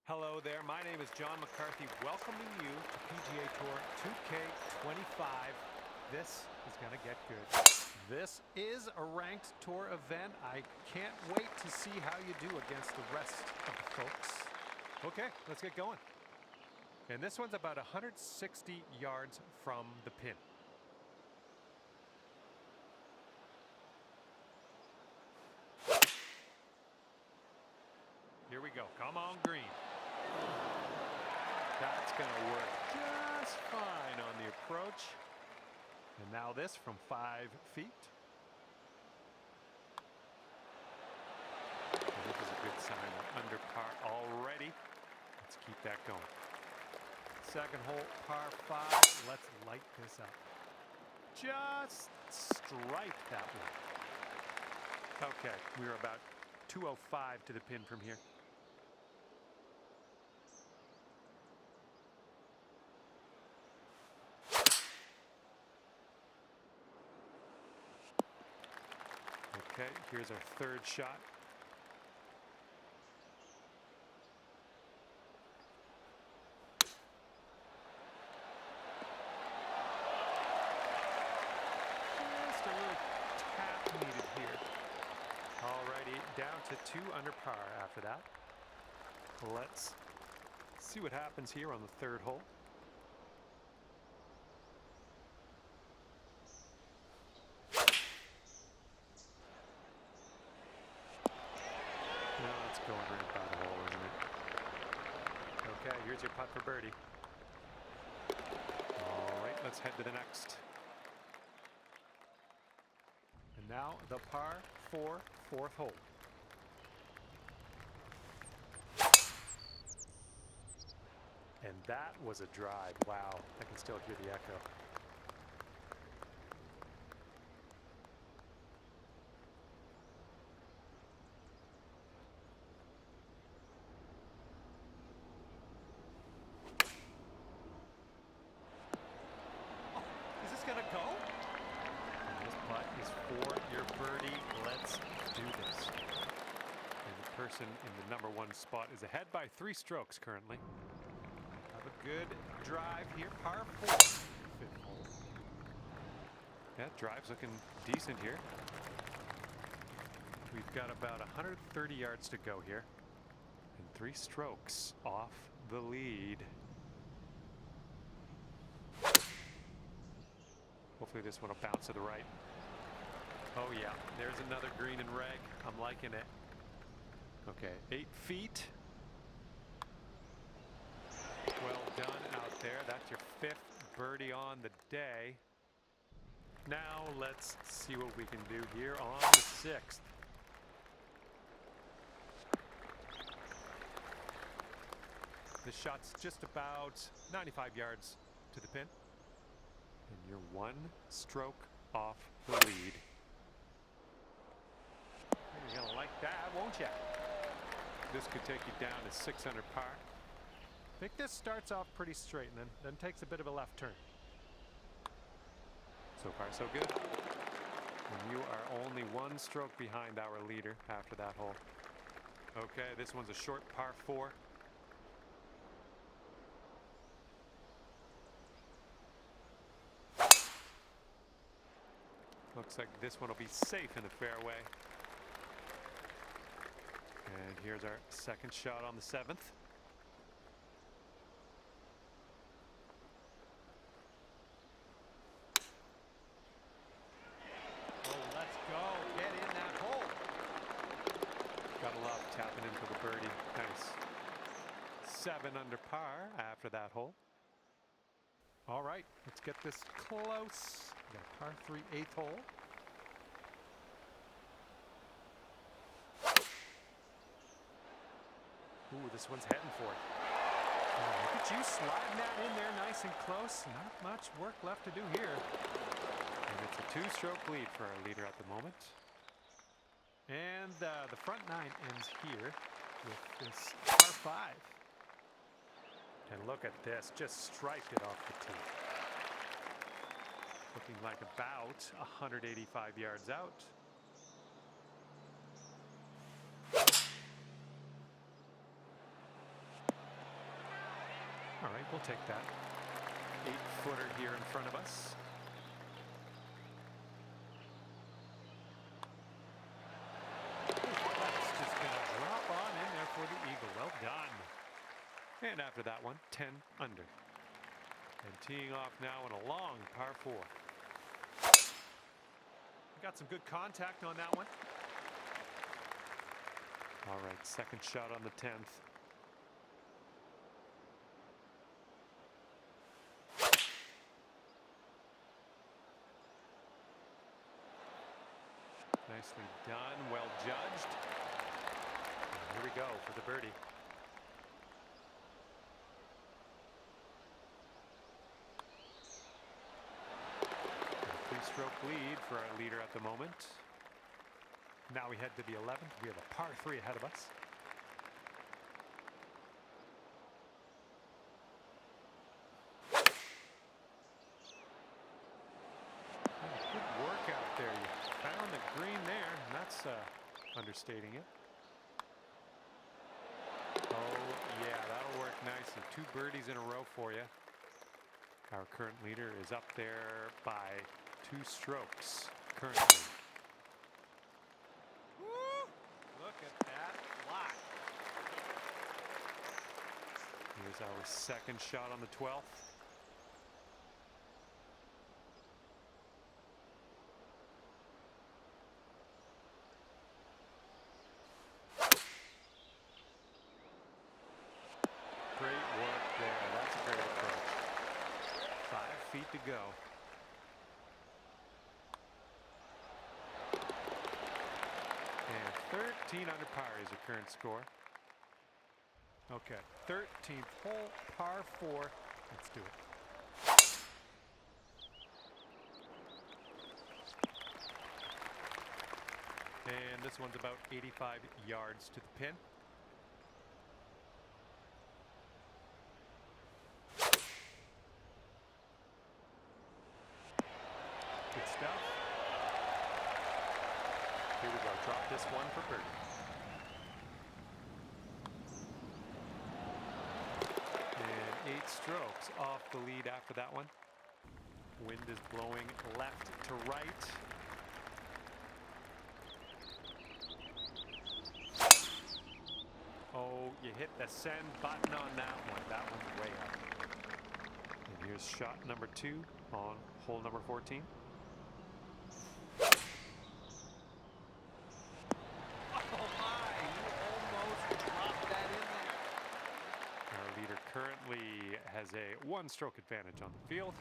Hello there, my name is John McCarthy, welcoming you to PGA Tour 2K25. This is going to get good. This is a ranked tour event. I can't wait to see how you do against the rest of the folks. Okay, let's get going. And this one's about 160 yards from the pin. Here we go. Come on, green. That's going to work just fine on the approach. And now this from 5 feet. And this is a good sign. We're under par already. Let's keep that going. Second hole, par 5. Let's light this up. Just stripe that one. Okay, we're about 205 to the pin from here. Okay, here's our third shot. Just a little tap needed here. Alrighty, down to 2 under par after that. Let's see what happens here on the third hole. No, it's going right by the hole, isn't it? Okay, here's your putt for birdie. All right, let's head to the next. And now the par 4 fourth hole. And that was a drive. Wow, I can still hear the echo. Is this gonna go? And this putt is for your birdie. Let's do this. And the person in the number 1 spot is ahead by 3 strokes currently. Have a good drive here, par 4. Fifth hole. Yeah, drive's looking decent here. We've got about 130 yards to go here. And 3 strokes off the lead. Hopefully this one will bounce to the right. Oh yeah, there's another green and rag. I'm liking it. Okay, 8 feet. Well done out there. That's your 5th birdie on the day. Now let's see what we can do here on the 6th. The shot's just about 95 yards to the pin. And you're 1 stroke off the lead. You're gonna like that, won't you? This could take you down to 6 under par. I think this starts off pretty straight and then takes a bit of a left turn. So far, so good. And you are only 1 stroke behind our leader after that hole. Okay, this one's a short par 4. Looks like this one will be safe in the fairway. And here's our second shot on the 7th. Oh, let's go. Get in that hole. Gotta love tapping in for the birdie. Nice. 7 under par after that hole. All right, let's get this close. We got a par 3 8th hole. Ooh, this one's heading for it. Oh, look at you sliding that in there nice and close. Not much work left to do here. And it's a 2-stroke lead for our leader at the moment. And the front 9 ends here with this par 5. And look at this, just striped it off the tee. Looking like about 185 yards out. right, we'll take that. 8-footer here in front of us. That's just going to drop on in there for the eagle. Well done. And after that one, 10 under. And teeing off now in a long par 4. Got some good contact on that one. All right, second shot on the 10th. Nicely done, well judged. And here we go for the birdie. Three-stroke lead for our leader at the moment. Now we head to the 11th. We have a par 3 ahead of us. Good work out there. You found the green there, and that's understating it. Oh, yeah, that'll work nicely. 2 birdies in a row for you. Our current leader is up there by 2 strokes currently. Woo! Look at that block. Here's our second shot on the 12th. Great work there. That's a great approach. 5 feet to go. And 13 under par is your current score. Okay, 13th hole, par 4. Let's do it. And this one's about 85 yards to the pin. Good stuff. Here we go. Drop this one for birdie. And 8 strokes off the lead after that one. Wind is blowing left to right. Oh, you hit the send button on that one. That one's way up. And here's shot number 2 on hole number 14. Currently has a 1-stroke advantage on the field.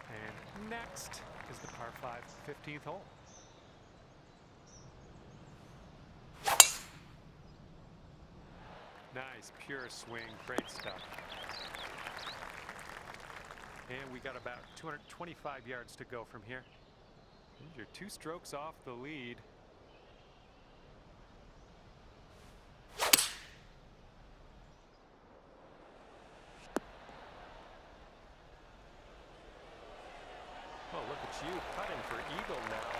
And next is the par 5 15th hole. Nice, pure swing, great stuff. And we got about 225 yards to go from here. And you're 2 strokes off the lead. Oh, look at you putting for eagle now.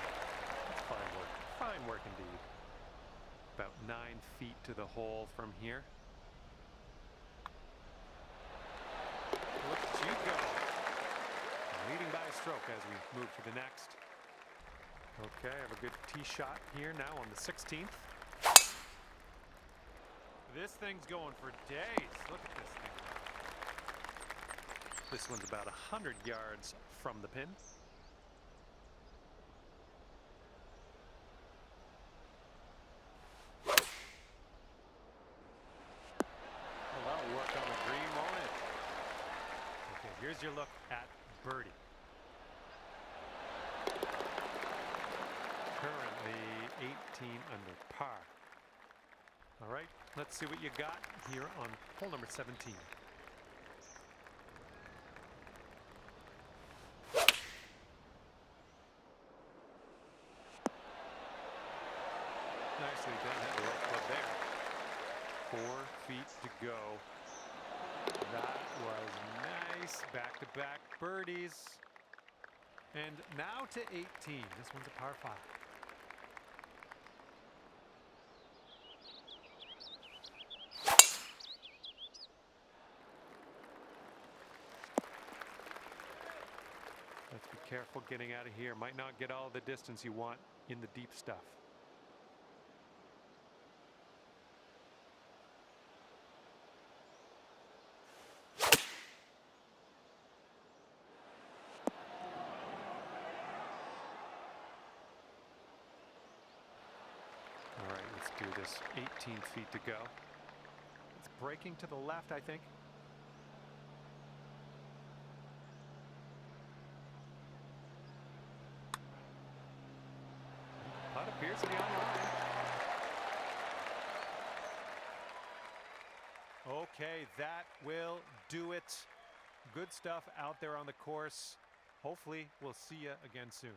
That's fine work. Fine work indeed. About 9 feet to the hole from here. Look at you go. Leading by a stroke as we move to the next. Okay, I have a good tee shot here now on the 16th. This thing's going for days. Look at this thing. This one's about 100 yards from the pin. Here's your look at birdie. Currently 18 under par. All right, let's see what you got here on hole number 17. Nicely done. Had the right club there. 4 feet to go. That was nice. Back-to-back birdies. And now to 18. This one's a par 5. careful getting out of here. Might not get all the distance you want in the deep stuff. All right, let's do this. 18 feet to go. It's breaking to the left, I think. Putt appears to be on the line. Okay, that will do it. Good stuff out there on the course. Hopefully, we'll see you again soon.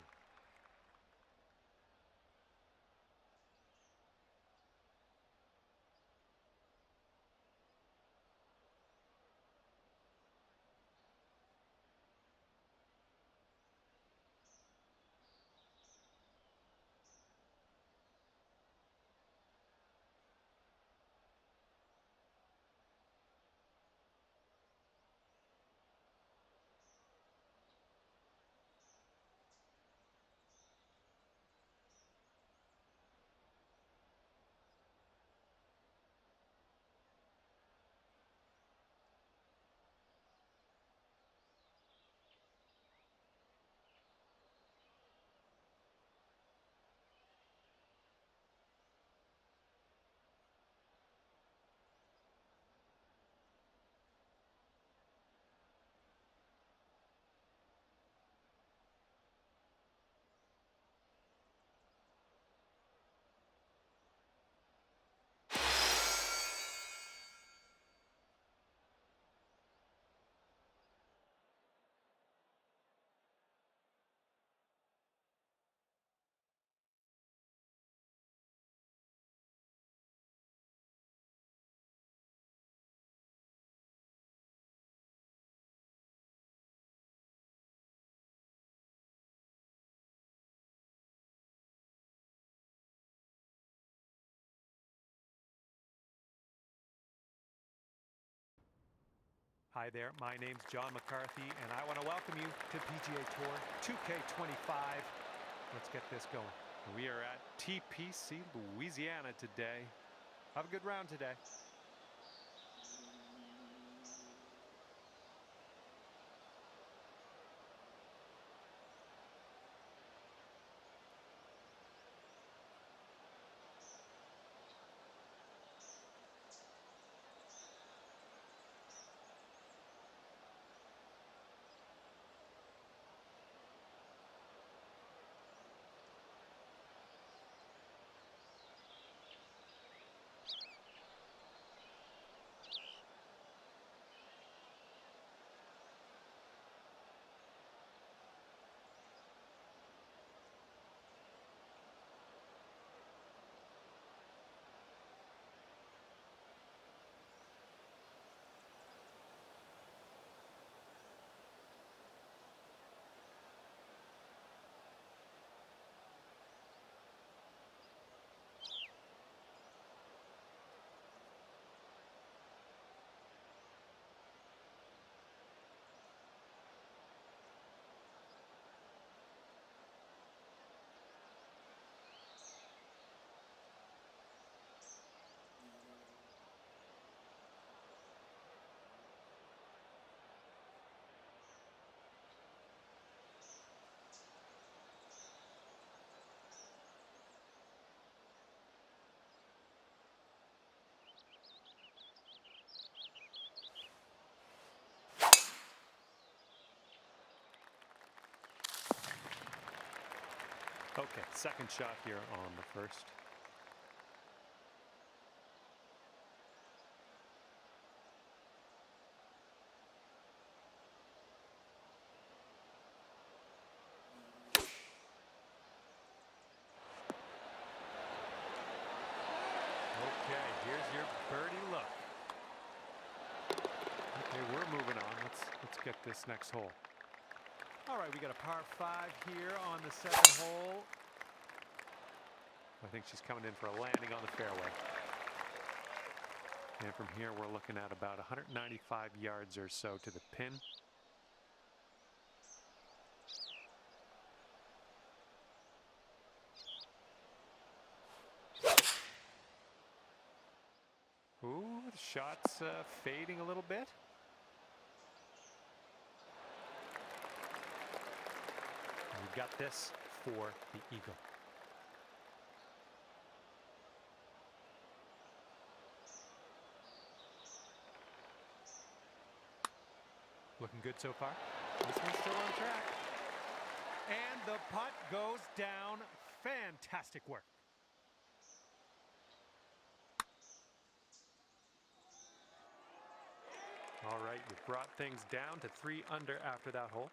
Hi there, my name's John McCarthy, and I want to welcome you to PGA Tour 2K25. Let's get this going. We are at TPC, Louisiana today. Have a good round today. Okay, second shot here on the first. Okay, here's your birdie look. Okay, we're moving on. Let's get this next hole. All right, we got a par 5 here on the second hole. I think she's coming in for a landing on the fairway. And from here, we're looking at about 195 yards or so to the pin. The shot's fading a little bit. And we've got this for the eagle. Looking good so far. This one's still on track. And the putt goes down. Fantastic work. All right, you've brought things down to 3 under after that hole.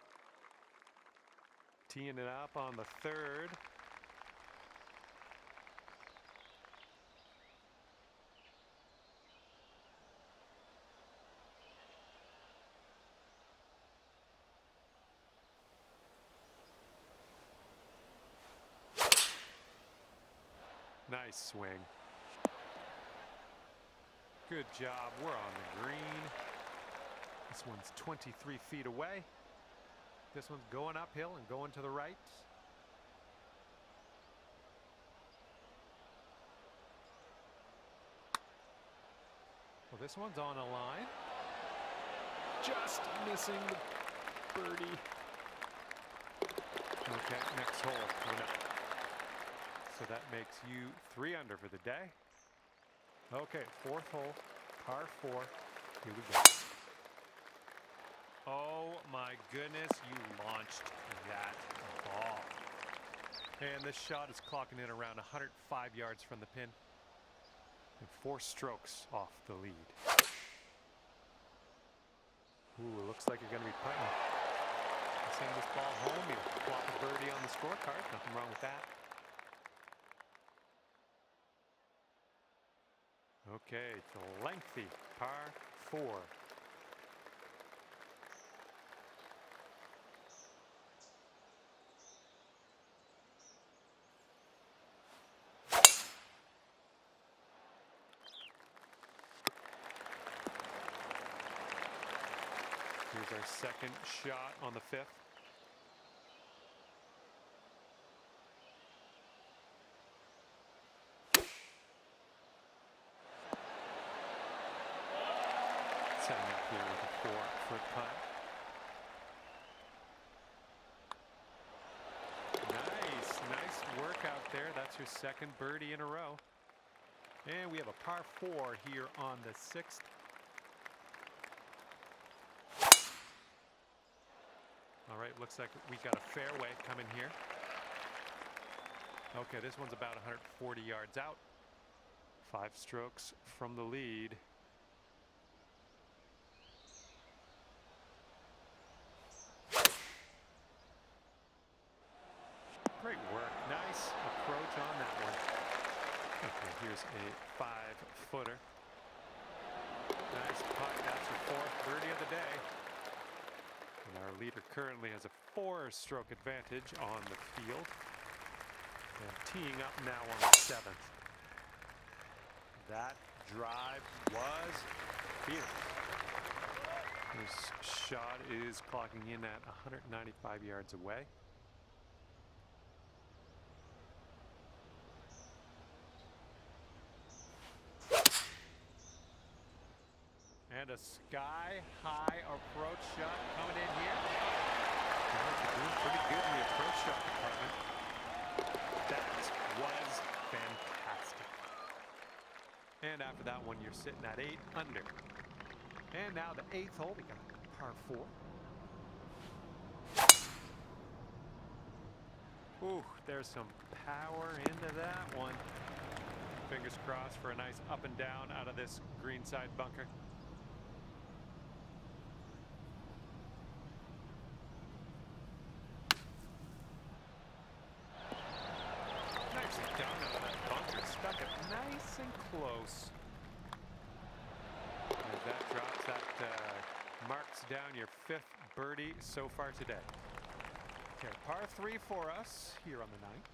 Teeing it up on the 3rd. Nice swing. Good job. We're on the green. This one's 23 feet away. This one's going uphill and going to the right. Well, this one's on a line. Just missing the birdie. Okay, next hole coming up. So that makes you 3 under for the day. Okay, 4th hole, par 4. Here we go. Oh my goodness, you launched that ball. And this shot is clocking in around 105 yards from the pin. And 4 strokes off the lead. Ooh, looks like you're going to be putting. Send this ball home. You plop a birdie on the scorecard. Nothing wrong with that. Okay, it's a lengthy par 4. Here's our second shot on the 5th. Setting up here with a 4-foot putt. Nice work out there. That's your second birdie in a row. And we have a par 4 here on the 6th. All right, looks like we got a fairway coming here. Okay, this one's about 140 yards out. 5 strokes from the lead. Great work. Nice approach on that one. Okay, here's a 5-footer. Nice putt. That's your 4th birdie of the day. And our leader currently has a 4-stroke advantage on the field. And teeing up now on the 7th. That drive was fierce. This shot is clocking in at 195 yards away. And a sky-high approach shot coming in here. You're doing pretty good in the approach shot department. That was fantastic. And after that one, you're sitting at 8 under. And now the 8th hole, we got par 4. Ooh, there's some power into that one. Fingers crossed for a nice up and down out of this greenside bunker. Nice and close. As that drops, that marks down your 5th birdie so far today. Okay, par 3 for us here on the 9th.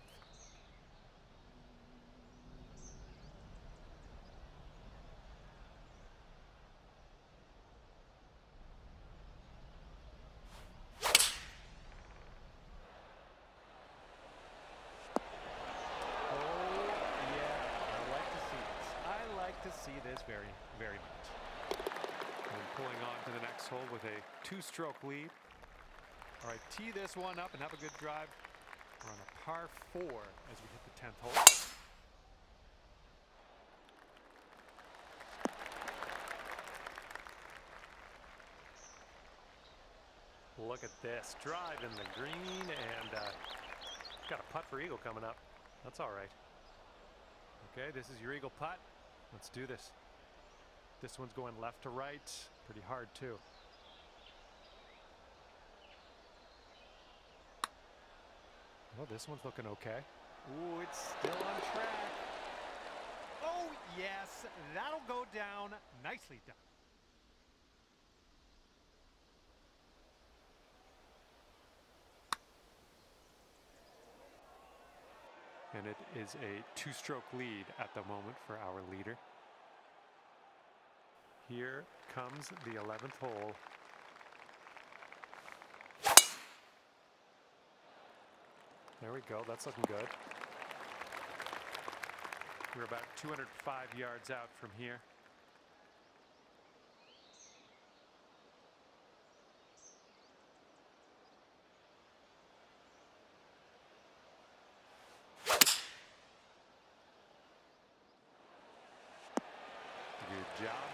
see this very, very much. And pulling on to the next hole with a 2-stroke lead. All right, tee this one up and have a good drive. We're on a par 4 as we hit the 10th hole. Look at this, drive in the green, and got a putt for eagle coming up. That's all right. Okay, this is your eagle putt. Let's do this. This one's going left to right, pretty hard too. Well, this one's looking okay. Ooh, it's still on track. Oh, yes, that'll go down. Nicely done. And it is a 2-stroke lead at the moment for our leader. Here comes the 11th hole. There we go, that's looking good. We're about 205 yards out from here. Good job.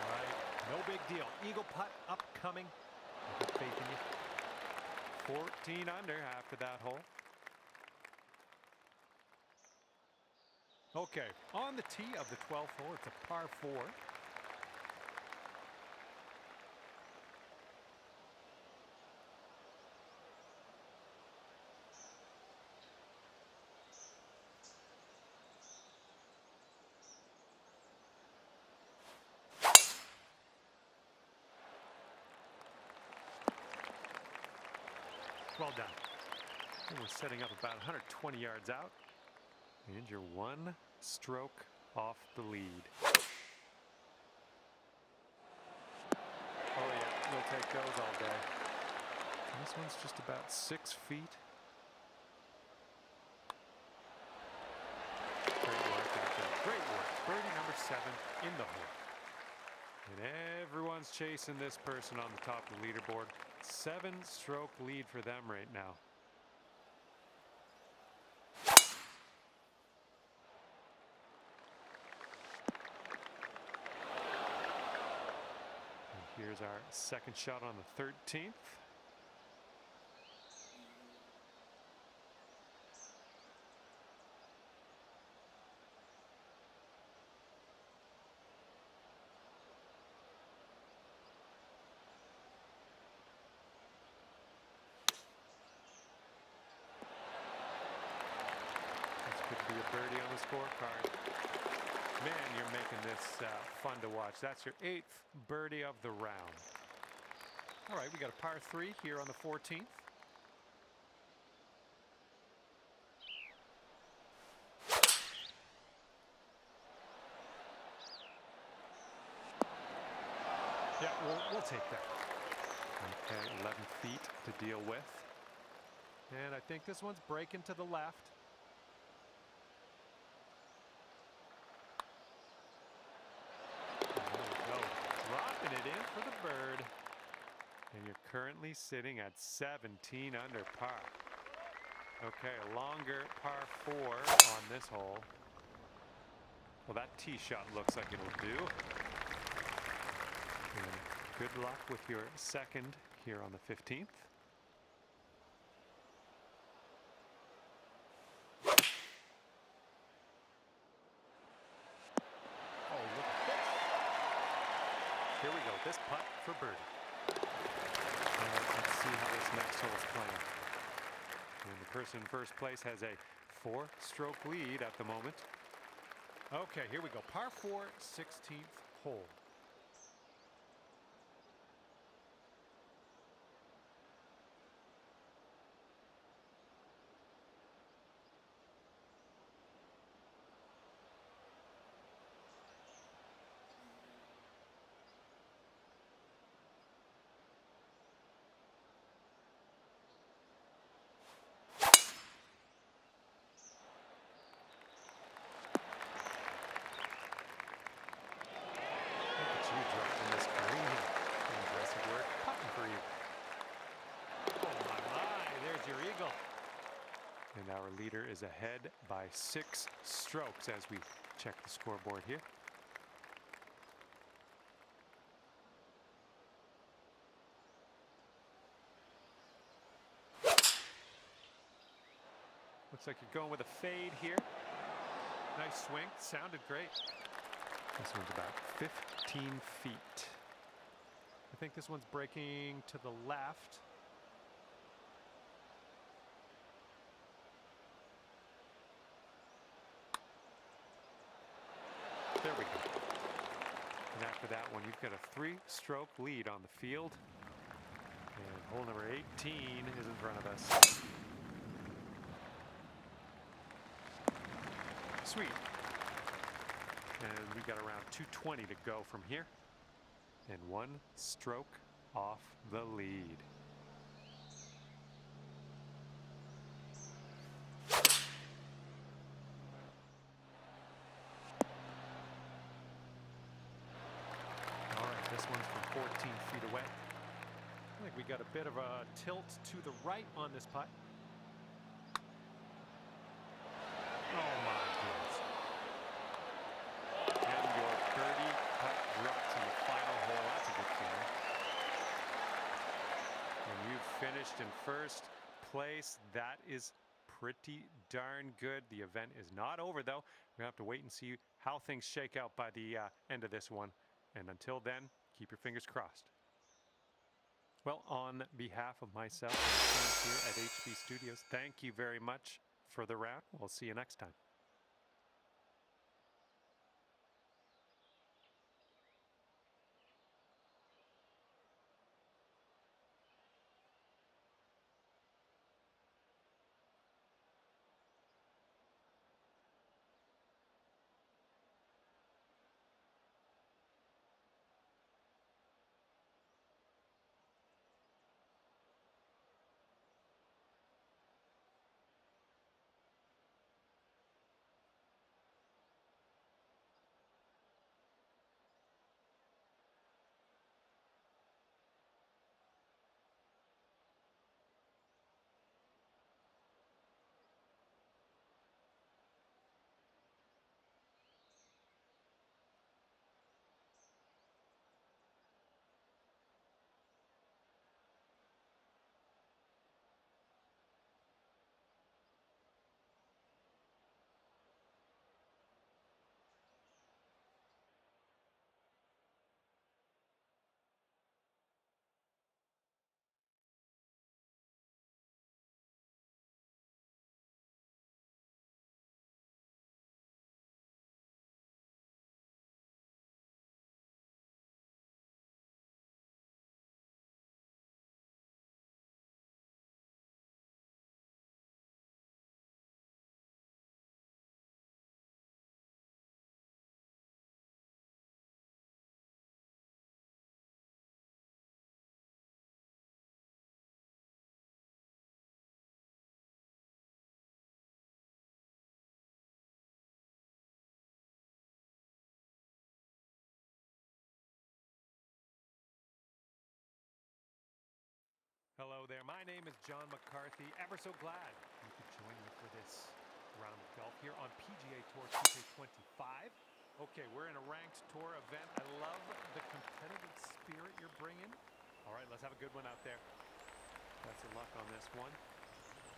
All right, no big deal. Eagle putt upcoming. I got faith in you. 14 under after that hole. Okay, on the tee of the 12th hole, it's a par 4. Well done. And we're setting up about 120 yards out. And you're 1 stroke off the lead. Oh yeah, we'll take those all day. And this one's just about 6 feet. Great work out there. Great work. Birdie number 7 in the hole. And everyone's chasing this person on the top of the leaderboard. 7-stroke lead for them right now. And here's our second shot on the 13th. Could be a birdie on the scorecard. Man, you're making this fun to watch. That's your 8th birdie of the round. All right, we got a par 3 here on the 14th. Yeah, we'll take that. Okay, 11 feet to deal with. And I think this one's breaking to the left. Dropping it in for the bird. And you're currently sitting at 17 under par. Okay, a longer par 4 on this hole. Well, that tee shot looks like it'll do. And good luck with your second here on the 15th. Here we go, this putt for birdie. Let's see how this next hole is playing. And the person in first place has a 4-stroke lead at the moment. Okay, here we go. Par 4, 16th hole. And our leader is ahead by 6 strokes as we check the scoreboard here. Looks like you're going with a fade here. Nice swing. Sounded great. This one's about 15 feet. I think this one's breaking to the left. There we go. And after that one, you've got a 3-stroke lead on the field. And hole number 18 is in front of us. Sweet. And we've got around 220 to go from here. And 1 stroke off the lead. All right, this one's from 14 feet away. I think we got a bit of a tilt to the right on this putt. Oh my goodness. And your birdie putt drops in the final hole. That's a good feeling. And you've finished in first place. That is pretty darn good. The event is not over though. We're gonna have to wait and see how things shake out by the end of this one. And until then, keep your fingers crossed. Well, on behalf of myself and the team here at HB Studios, thank you very much for the round. We'll see you next time. Hello there, my name is John McCarthy. Ever so glad you could join me for this round of golf here on PGA Tour 2K25. Okay, we're in a ranked tour event. I love the competitive spirit you're bringing. All right, let's have a good one out there. Best of luck on this one.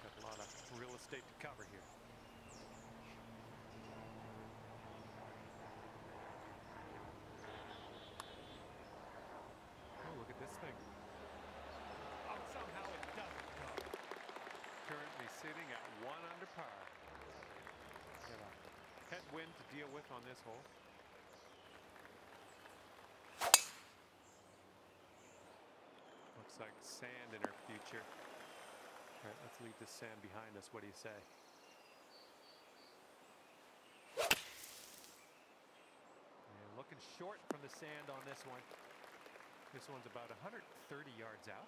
Got a lot of real estate to cover here. Oh, look at this thing. Oh, somehow it doesn't go. Currently sitting at 1 under par. Got a headwind to deal with on this hole. Looks like sand in her future. All right, let's leave this sand behind us. What do you say? And looking short from the sand on this one. This one's about 130 yards out.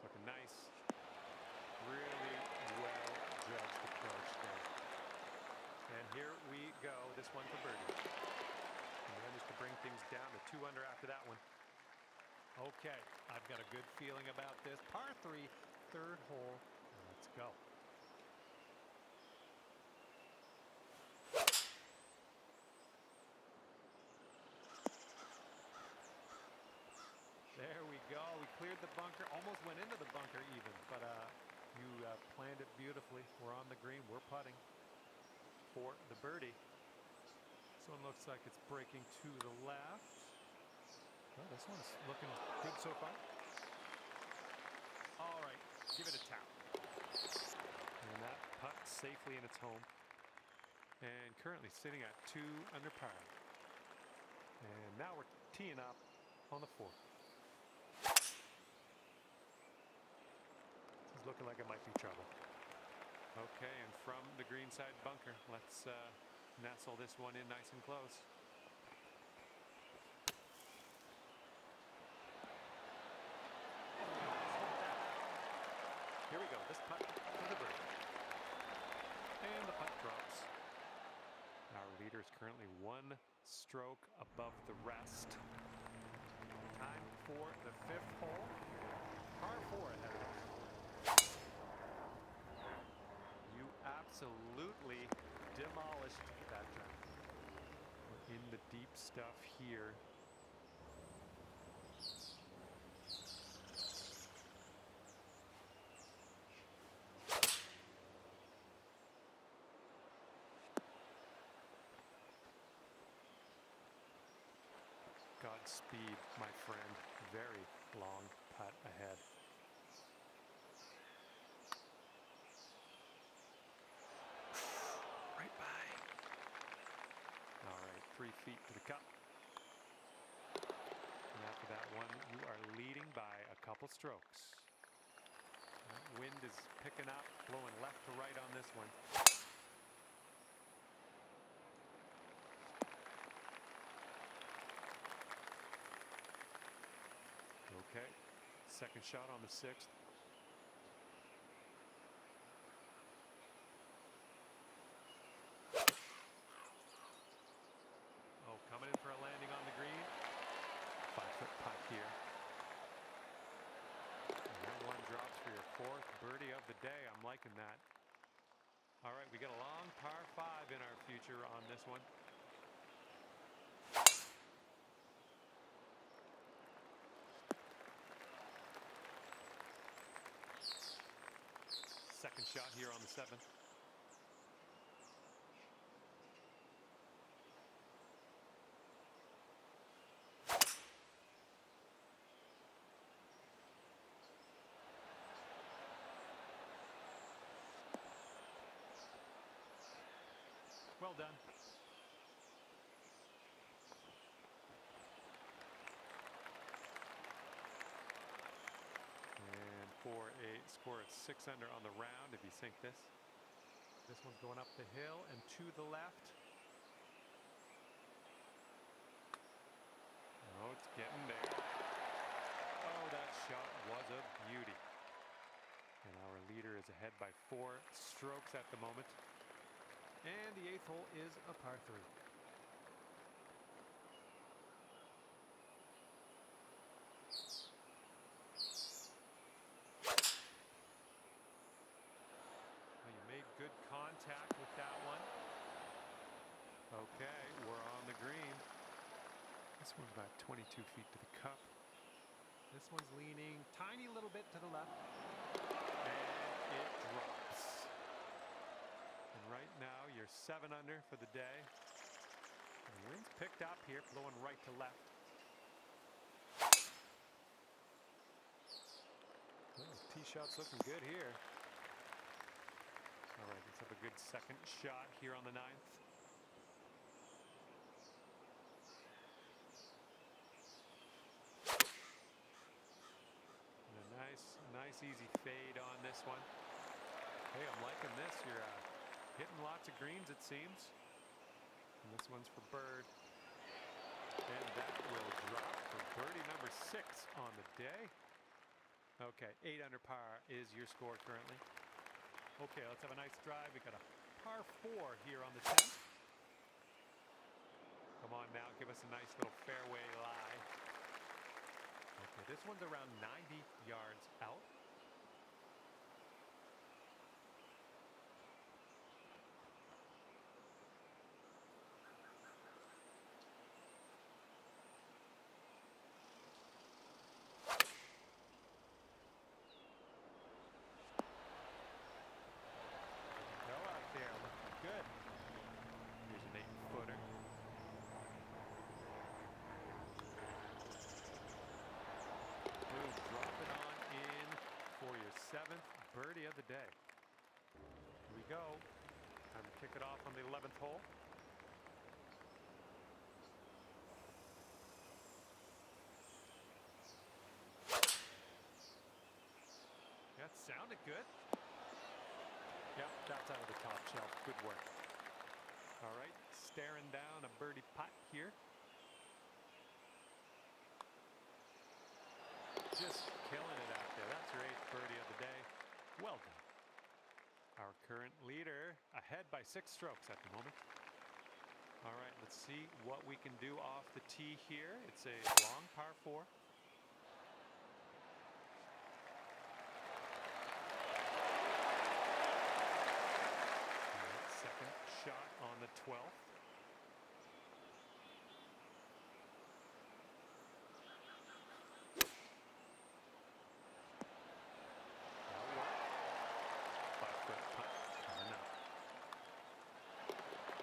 Looking nice. Really well judged approach there. And here we go. This one for birdie. He managed to bring things down to 2 under after that one. Okay, I've got a good feeling about this. Par 3, third hole. Let's go. There we go. We cleared the bunker. Almost went into the bunker even, but you planned it beautifully. We're on the green. We're putting For the birdie. This one looks like it's breaking to the left. Oh, this one's looking good so far. All right, give it a tap. And that putt safely in its home. And currently sitting at 2 under par. And now we're teeing up on the 4th. This is looking like it might be trouble. Okay, and from the greenside bunker, let's nestle this one in nice and close. Here we go. This putt for the birdie. And the putt drops. Our leader is currently 1 stroke above the rest. Time for the 5th hole. Par 4 ahead of us. You absolutely demolished that time. We're in the deep stuff here. Godspeed, my friend. Very long putt ahead. Right by. All right, 3 feet to the cup. And after that one, you are leading by a couple strokes. That wind is picking up, blowing left to right on this one. Okay, second shot on the 6th. Oh, coming in for a landing on the green. 5-foot putt here. And that one drops for your 4th birdie of the day. I'm liking that. All right, we got a long par 5 in our future on this one. Second shot here on the 7th. Well done. And for a score of 6 under on the round, if you sink this. This one's going up the hill and to the left. Oh, it's getting there. Oh, that shot was a beauty. And our leader is ahead by 4 strokes at the moment. And the 8th hole is a par 3. Well, you made good contact with that one. Okay, we're on the green. This one's about 22 feet to the cup. This one's leaning tiny little bit to the left. And it drops. And right now, you're 7 under for the day. The wind's picked up here, blowing right to left. Oh, tee shot's looking good here. All right, let's have a good second shot here on the 9th. And a nice easy fade on this one. Hey, I'm liking this. You're hitting lots of greens, it seems. And this one's for bird. And that will drop for birdie number 6 on the day. Okay, 8 under par is your score currently. Okay, let's have a nice drive. We got a par 4 here on the 10th. give us a nice little fairway lie. Okay, this one's around 90 yards out. Go out there, looking good. Here's an 8-footer. Boom, drop it on in for your 7th birdie of the day. Here we go. Time to kick it off on the 11th hole. That sounded good. Yep, that's out of the top shelf. Good work. All right, staring down a birdie putt here. Just killing it out there. That's your 8th birdie of the day. Well done. Our current leader ahead by 6 strokes at the moment. All right, let's see what we can do off the tee here. It's a long par 4. Second shot on the 12th. That'll work. 5-foot putt coming up.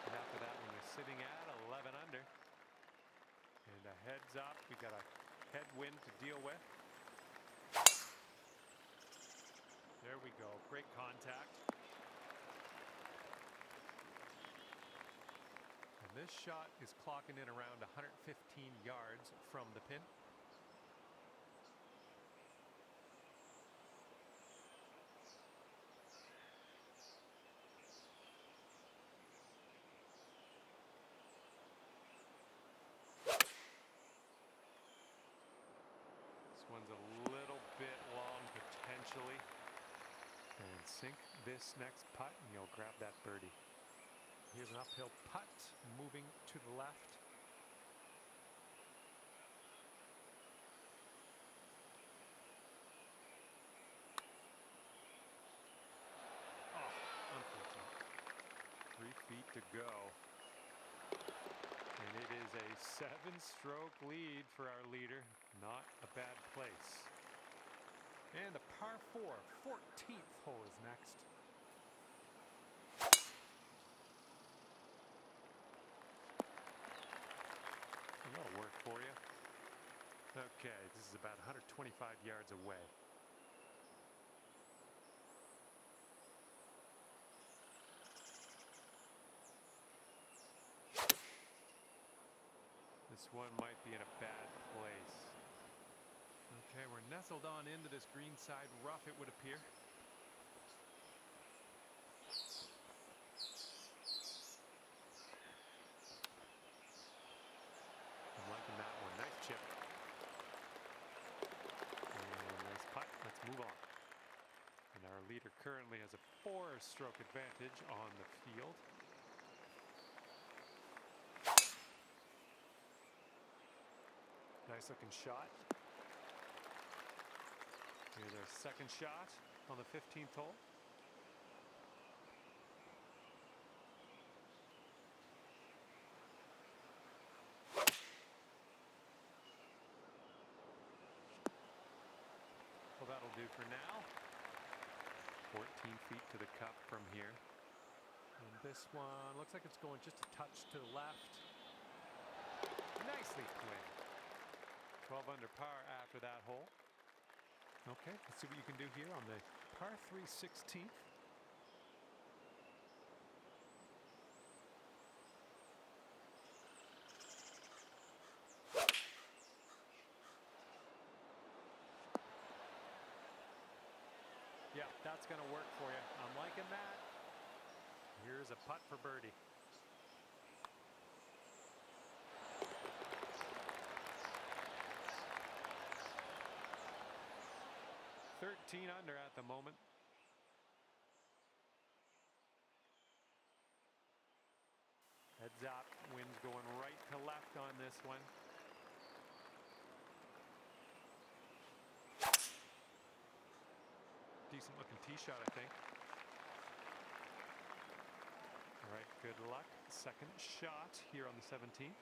And after that one, we're sitting at 11 under. And a heads up, we got a headwind to deal with. There we go. Great contact. This shot is clocking in around 115 yards from the pin. This one's a little bit long potentially. And sink this next putt and you'll grab that birdie. Here's an uphill putt moving to the left. Oh, unfortunate. 3 feet to go. And it is a 7-stroke lead for our leader. Not a bad place. And the par 4, 14th hole is next. That'll work for you. Okay, this is about 125 yards away. This one might be in a bad place. Okay, we're nestled on into this green side rough, it would appear. I'm liking that one. Nice chip. And nice putt. Let's move on. And our leader currently has a 4-stroke advantage on the field. Nice looking shot. Here's our second shot on the 15th hole. Well, that'll do for now. 14 feet to the cup from here. And this one looks like it's going just a touch to the left. Nicely played. 12 under par after that hole. Okay, let's see what you can do here on the par 3 16th. Yeah, that's going to work for you. I'm liking that. Here's a putt for birdie. $13 under at the moment. Heads Heads up, wind's going right to left on this one. Decent looking tee shot, I think. All right, good luck. Second shot here on the 17th.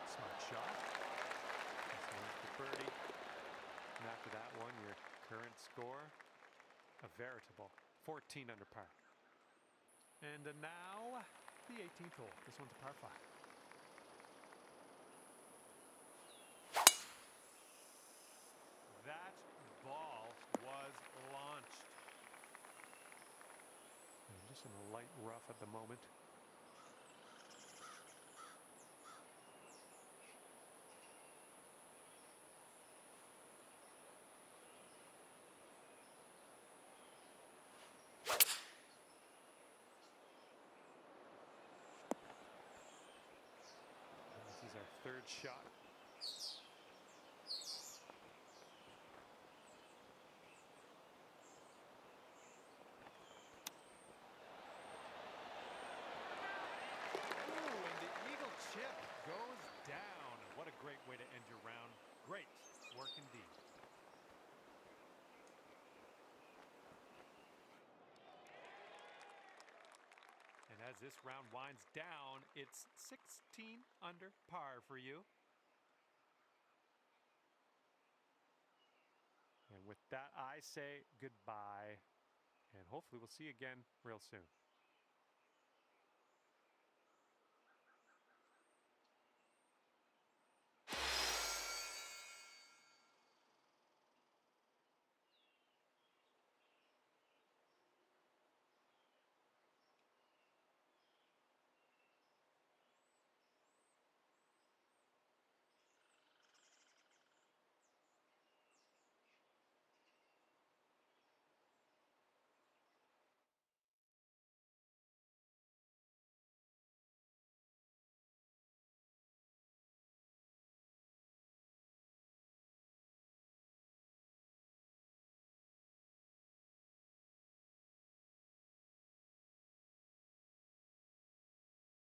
Smart shot. This one's the birdie. And after that one, your current score, a veritable 14 under par. And now the 18th hole. This one's a par 5. That ball was launched. And just in a light rough at the moment. This is our third shot. Chip goes down. What a great way to end your round. Great work indeed. And as this round winds down, it's 16 under par for you. And with that, I say goodbye. And hopefully we'll see you again real soon.